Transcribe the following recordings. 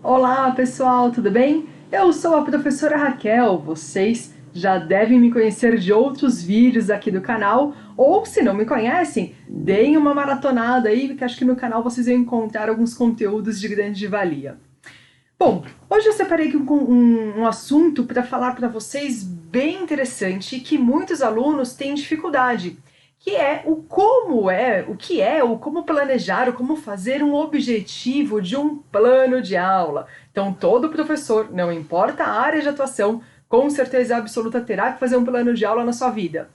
Olá pessoal, tudo bem? Eu sou a professora Raquel, vocês já devem me conhecer de outros vídeos aqui do canal, ou se não me conhecem, deem uma maratonada aí, porque acho que no canal vocês vão encontrar alguns conteúdos de grande valia. Bom, hoje eu separei aqui um assunto para falar para vocês bem interessante que muitos alunos têm dificuldade, que é o que é, o como planejar, o como fazer um objetivo de um plano de aula. Então, todo professor, não importa a área de atuação, com certeza absoluta terá que fazer um plano de aula na sua vida.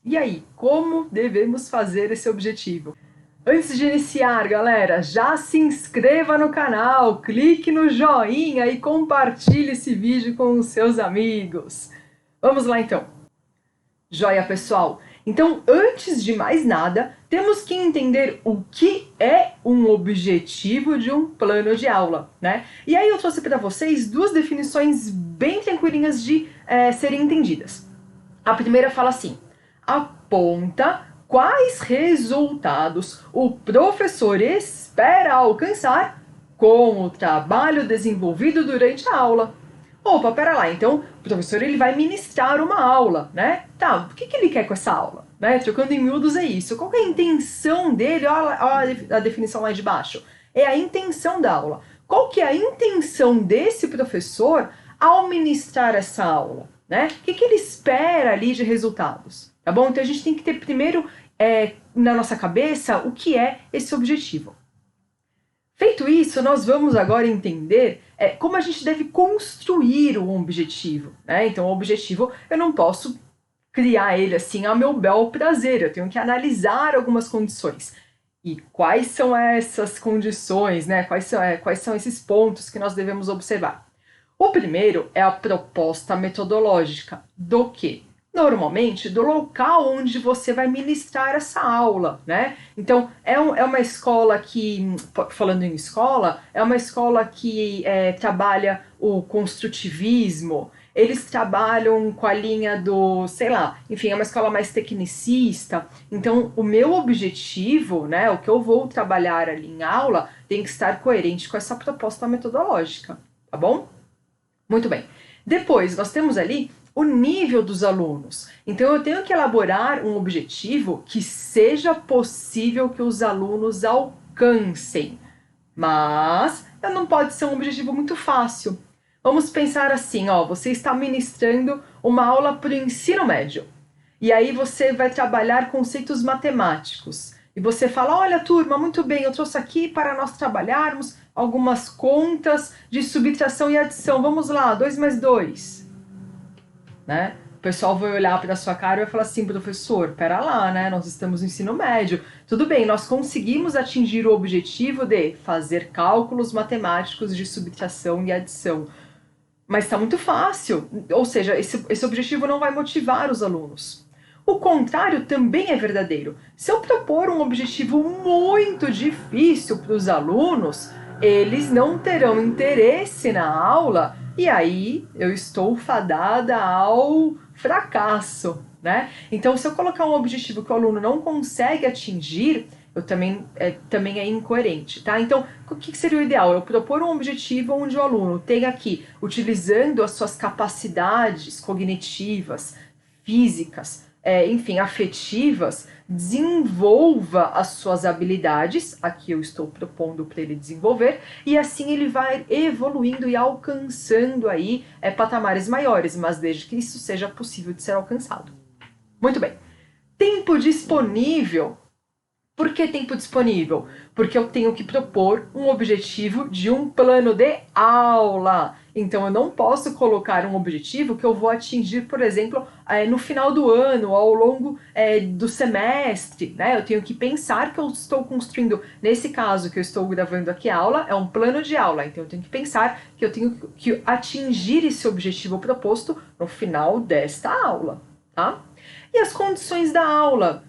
E aí, como devemos fazer esse objetivo? Antes de iniciar, galera, já se inscreva no canal, clique no joinha e compartilhe esse vídeo com os seus amigos. Vamos lá então. Joia, pessoal? Então, antes de mais nada, temos que entender o que é um objetivo de um plano de aula, né? E aí eu trouxe para vocês duas definições bem tranquilinhas de serem entendidas. A primeira fala assim: aponta quais resultados o professor espera alcançar com o trabalho desenvolvido durante a aula. Opa, pera lá, então o professor ele vai ministrar uma aula, né? Tá, o que ele quer com essa aula? Né? Trocando em miúdos é isso. Qual que é a intenção dele? Olha a definição lá de baixo. É a intenção da aula. Qual que é a intenção desse professor ao ministrar essa aula? Né? O que ele espera ali de resultados? Tá bom? Então a gente tem que ter primeiro na nossa cabeça o que é esse objetivo. Feito isso, nós vamos agora entender como a gente deve construir um objetivo, né? Então, o objetivo, eu não posso criar ele assim a meu bel prazer, eu tenho que analisar algumas condições. E quais são essas condições, né? Quais são esses pontos que nós devemos observar? O primeiro é a proposta metodológica. Do quê? Normalmente, do local onde você vai ministrar essa aula, né? Então, é uma escola que, falando em escola, é uma escola que trabalha o construtivismo, eles trabalham com a linha do, sei lá, enfim, é uma escola mais tecnicista. Então, o meu objetivo, né, o que eu vou trabalhar ali em aula, tem que estar coerente com essa proposta metodológica, tá bom? Muito bem. Depois, nós temos ali o nível dos alunos. Então, eu tenho que elaborar um objetivo que seja possível que os alunos alcancem. Mas não pode ser um objetivo muito fácil. Vamos pensar assim, ó, você está ministrando uma aula para o ensino médio. E aí você vai trabalhar conceitos matemáticos. E você fala, olha turma, muito bem, eu trouxe aqui para nós trabalharmos algumas contas de subtração e adição. Vamos lá, 2 mais 2. Né? O pessoal vai olhar para a sua cara e vai falar assim, professor, pera lá, né? Nós estamos no ensino médio. Tudo bem, nós conseguimos atingir o objetivo de fazer cálculos matemáticos de subtração e adição. Mas está muito fácil, ou seja, esse objetivo não vai motivar os alunos. O contrário também é verdadeiro. Se eu propor um objetivo muito difícil para os alunos, eles não terão interesse na aula e aí eu estou fadada ao fracasso, né? Então, se eu colocar um objetivo que o aluno não consegue atingir, eu também é incoerente, tá? Então, o que seria o ideal? Eu propor um objetivo onde o aluno tenha aqui, utilizando as suas capacidades cognitivas, físicas, enfim, afetivas, desenvolva as suas habilidades, aqui eu estou propondo para ele desenvolver, e assim ele vai evoluindo e alcançando aí patamares maiores, mas desde que isso seja possível de ser alcançado. Muito bem. Tempo disponível. Por que tempo disponível? Porque eu tenho que propor um objetivo de um plano de aula. Então, eu não posso colocar um objetivo que eu vou atingir, por exemplo, no final do ano, ao longo do semestre, né? Eu tenho que pensar que eu estou construindo, nesse caso que eu estou gravando aqui a aula, é um plano de aula. Então, eu tenho que pensar que eu tenho que atingir esse objetivo proposto no final desta aula, tá? E as condições da aula?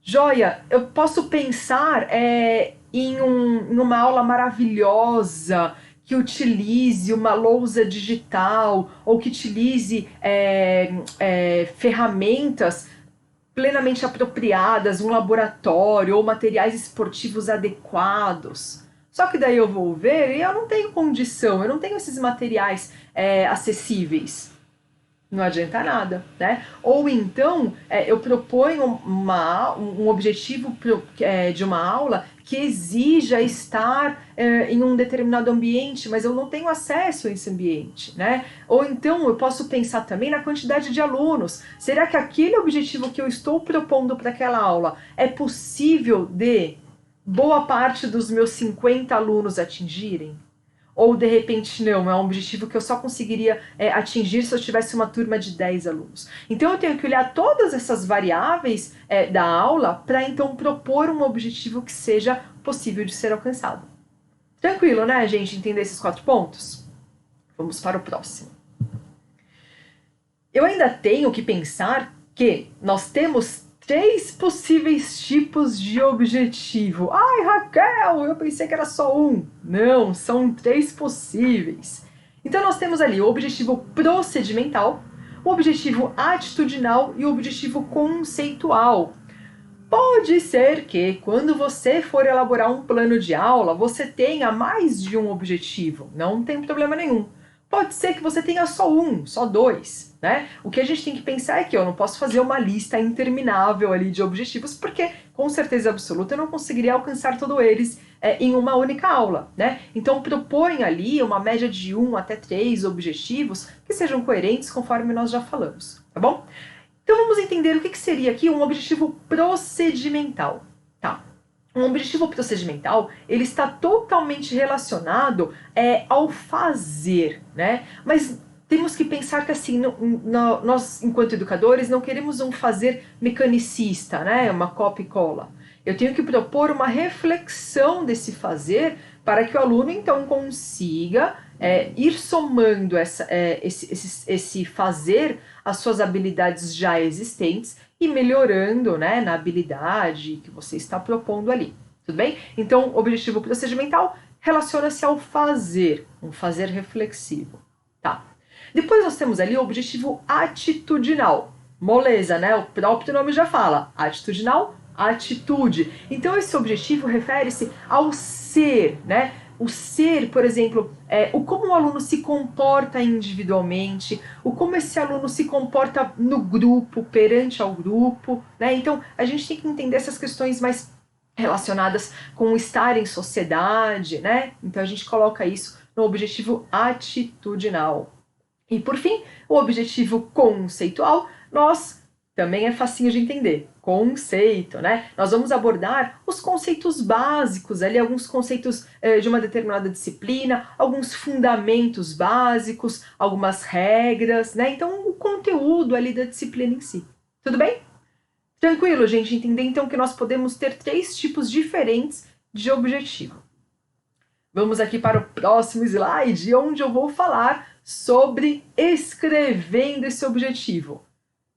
Joia, eu posso pensar em uma aula maravilhosa que utilize uma lousa digital ou que utilize ferramentas plenamente apropriadas, um laboratório ou materiais esportivos adequados. Só que daí eu vou ver e eu não tenho condição, eu não tenho esses materiais acessíveis. Não adianta nada, né? Ou então, eu proponho um objetivo de uma aula que exija estar em um determinado ambiente, mas eu não tenho acesso a esse ambiente, né? Ou então eu posso pensar também na quantidade de alunos. Será que aquele objetivo que eu estou propondo para aquela aula é possível de boa parte dos meus 50 alunos atingirem? Ou de repente não, é um objetivo que eu só conseguiria atingir se eu tivesse uma turma de 10 alunos. Então eu tenho que olhar todas essas variáveis da aula para então propor um objetivo que seja possível de ser alcançado. Tranquilo, né, gente? Entender esses 4 pontos? Vamos para o próximo. Eu ainda tenho que pensar que nós temos 3 possíveis tipos de objetivo. Ai, Raquel, eu pensei que era só um. Não, são 3 possíveis. Então nós temos ali o objetivo procedimental, o objetivo atitudinal e o objetivo conceitual. Pode ser que quando você for elaborar um plano de aula, você tenha mais de um objetivo. Não tem problema nenhum. Pode ser que você tenha só um, só 2, né? O que a gente tem que pensar é que eu não posso fazer uma lista interminável ali de objetivos, porque com certeza absoluta eu não conseguiria alcançar todos eles em uma única aula, né? Então propõe ali uma média de 1 até 3 objetivos que sejam coerentes conforme nós já falamos, tá bom? Então vamos entender o que seria aqui um objetivo procedimental, tá? Um objetivo procedimental, ele está totalmente relacionado ao fazer, né? Mas temos que pensar que assim, nós, enquanto educadores, não queremos um fazer mecanicista, né? Uma copia e cola. Eu tenho que propor uma reflexão desse fazer para que o aluno, então, consiga ir somando esse fazer às suas habilidades já existentes e melhorando, né, na habilidade que você está propondo ali. Tudo bem? Então, o objetivo procedimental relaciona-se ao fazer, um fazer reflexivo. Tá. Depois nós temos ali o objetivo atitudinal. Moleza, né? O próprio nome já fala. Atitudinal, atitude. Então, esse objetivo refere-se ao ser, né? O ser, por exemplo, o como o aluno se comporta individualmente, o como esse aluno se comporta no grupo, perante ao grupo, né? Então, a gente tem que entender essas questões mais relacionadas com o estar em sociedade, né? Então, a gente coloca isso no objetivo atitudinal. E, por fim, o objetivo conceitual, também é facinho de entender. Conceito, né? Nós vamos abordar os conceitos básicos, ali alguns conceitos de uma determinada disciplina, alguns fundamentos básicos, algumas regras, né? Então, o conteúdo ali da disciplina em si. Tudo bem? Tranquilo, gente? Entender então que nós podemos ter 3 tipos diferentes de objetivo. Vamos aqui para o próximo slide, onde eu vou falar sobre escrevendo esse objetivo.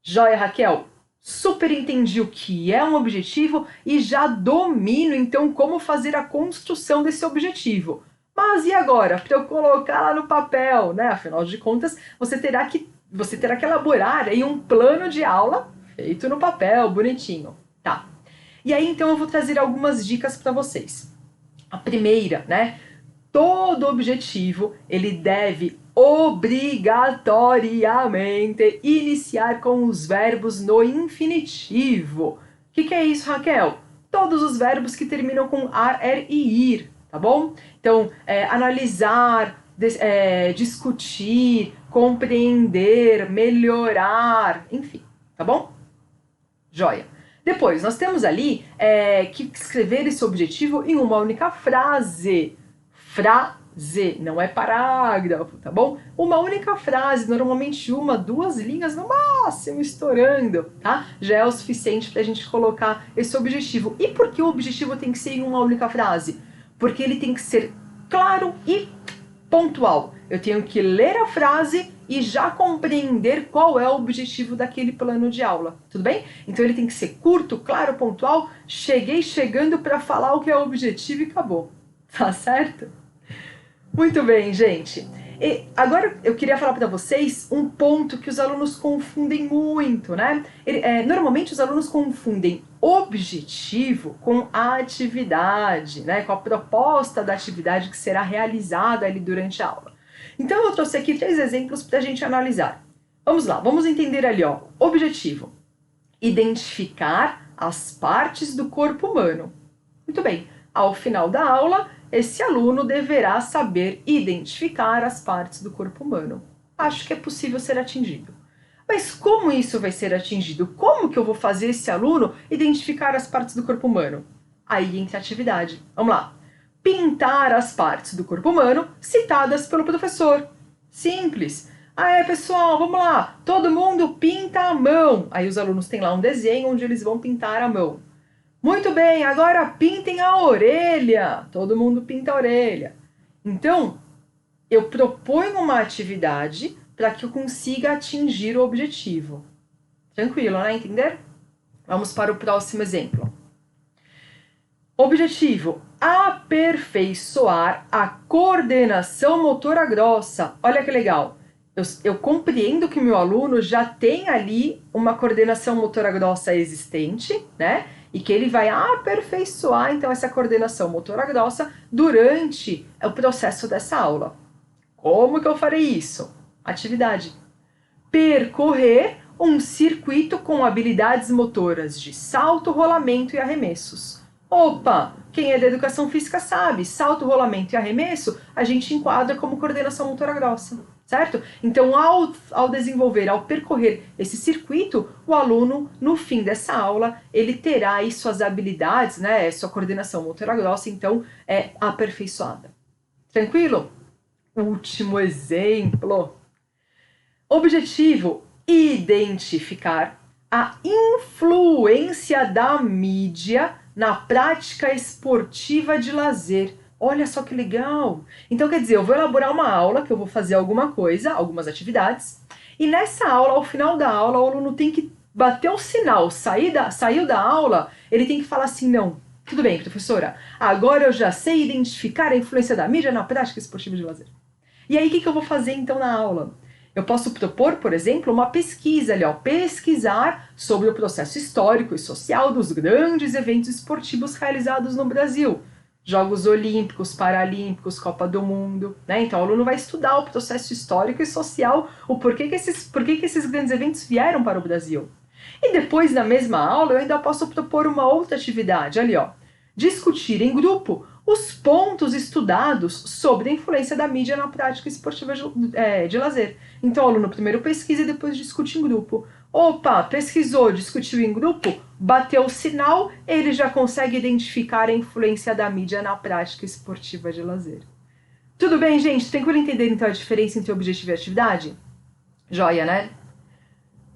Joia, Raquel? Super entendi o que é um objetivo e já domino, então, como fazer a construção desse objetivo. Mas e agora? Para eu colocar lá no papel, né? Afinal de contas, você terá que elaborar aí um plano de aula feito no papel, bonitinho. Tá. E aí, então, eu vou trazer algumas dicas para vocês. A primeira, né? Todo objetivo, ele deve obrigatoriamente iniciar com os verbos no infinitivo. O que é isso, Raquel? Todos os verbos que terminam com ar, er e ir, tá bom? Então, analisar, discutir, compreender, melhorar, enfim, tá bom? Joia. Depois, nós temos ali que escrever esse objetivo em uma única frase. Frase, não é parágrafo, tá bom? Uma única frase, normalmente 1, 2 linhas no máximo, estourando, tá? Já é o suficiente para a gente colocar esse objetivo. E por que o objetivo tem que ser em uma única frase? Porque ele tem que ser claro e pontual. Eu tenho que ler a frase e já compreender qual é o objetivo daquele plano de aula, tudo bem? Então ele tem que ser curto, claro, pontual, chegando para falar o que é o objetivo e acabou, tá certo? Muito bem, gente. E agora eu queria falar para vocês um ponto que os alunos confundem muito, né? Normalmente os alunos confundem objetivo com a atividade, né? Com a proposta da atividade que será realizada ali durante a aula. Então eu trouxe aqui 3 exemplos para a gente analisar. Vamos lá, vamos entender ali, ó. Objetivo: identificar as partes do corpo humano. Muito bem, ao final da aula, esse aluno deverá saber identificar as partes do corpo humano. Acho que é possível ser atingido. Mas como isso vai ser atingido? Como que eu vou fazer esse aluno identificar as partes do corpo humano? Aí entra a atividade. Vamos lá. Pintar as partes do corpo humano citadas pelo professor. Simples. Pessoal, vamos lá. Todo mundo pinta a mão. Aí os alunos têm lá um desenho onde eles vão pintar a mão. Muito bem, agora pintem a orelha. Todo mundo pinta a orelha. Então, eu proponho uma atividade para que eu consiga atingir o objetivo. Tranquilo, né? Entender? Vamos para o próximo exemplo. Objetivo: aperfeiçoar a coordenação motora grossa. Olha que legal. Eu compreendo que o meu aluno já tem ali uma coordenação motora grossa existente, né? E que ele vai aperfeiçoar, então, essa coordenação motora grossa durante o processo dessa aula. Como que eu farei isso? Atividade: percorrer um circuito com habilidades motoras de salto, rolamento e arremessos. Opa! Quem é da educação física sabe, salto, rolamento e arremesso a gente enquadra como coordenação motora grossa, certo? Então, ao desenvolver, ao percorrer esse circuito, o aluno, no fim dessa aula, ele terá aí suas habilidades, né, sua coordenação motora grossa, então, aperfeiçoada. Tranquilo? Último exemplo. Objetivo: identificar a influência da mídia na prática esportiva de lazer. Olha só que legal! Então, quer dizer, eu vou elaborar uma aula, que eu vou fazer alguma coisa, algumas atividades, e nessa aula, ao final da aula, o aluno tem que bater o sinal, saiu da aula, ele tem que falar assim: não, tudo bem, professora, agora eu já sei identificar a influência da mídia na prática esportiva de lazer. E aí, o que eu vou fazer então na aula? Eu posso propor, por exemplo, uma pesquisa ali, ó, pesquisar sobre o processo histórico e social dos grandes eventos esportivos realizados no Brasil. Jogos Olímpicos, Paralímpicos, Copa do Mundo, né? Então o aluno vai estudar o processo histórico e social, o porquê que esses grandes eventos vieram para o Brasil. E depois, na mesma aula, eu ainda posso propor uma outra atividade, ali, ó. Discutir em grupo os pontos estudados sobre a influência da mídia na prática esportiva de lazer. Então o aluno primeiro pesquisa e depois discute em grupo. Opa, pesquisou, discutiu em grupo, bateu o sinal, ele já consegue identificar a influência da mídia na prática esportiva de lazer. Tudo bem, gente? Tranquilo entender então a diferença entre objetivo e atividade? Joia, né?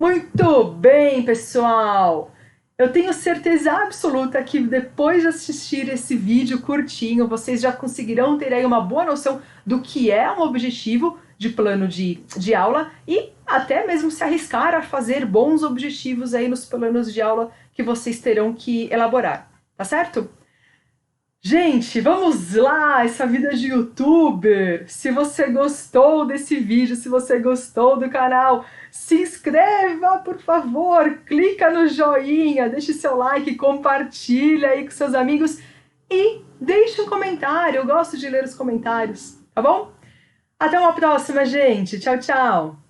Muito bem, pessoal! Eu tenho certeza absoluta que depois de assistir esse vídeo curtinho, vocês já conseguirão ter aí uma boa noção do que é um objetivo de plano de aula e até mesmo se arriscar a fazer bons objetivos aí nos planos de aula que vocês terão que elaborar, tá certo? Gente, vamos lá, essa vida de youtuber! Se você gostou desse vídeo, se você gostou do canal, se inscreva, por favor, clica no joinha, deixe seu like, compartilha aí com seus amigos e deixe um comentário, eu gosto de ler os comentários, tá bom? Até uma próxima, gente! Tchau, tchau!